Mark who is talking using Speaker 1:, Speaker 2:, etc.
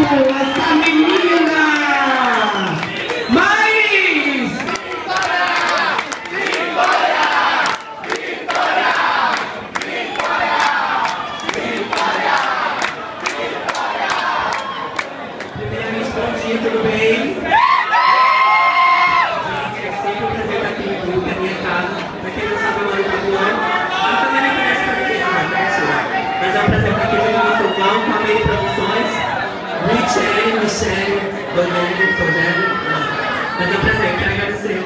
Speaker 1: essa menina! Mais! Primeiramente, bom dia, tudo bem? Gente, é sempre um prazer estar aqui no clube, na minha casa. Pra quem não sabe, eu moro em Tabuão. Eu também não conheço pra ninguém, não, mentira. Mas é um prazer estar aqui junto com o Silvão, com a Meire Produções, Michele, Rogério, mas é um prazer, quero agradecer.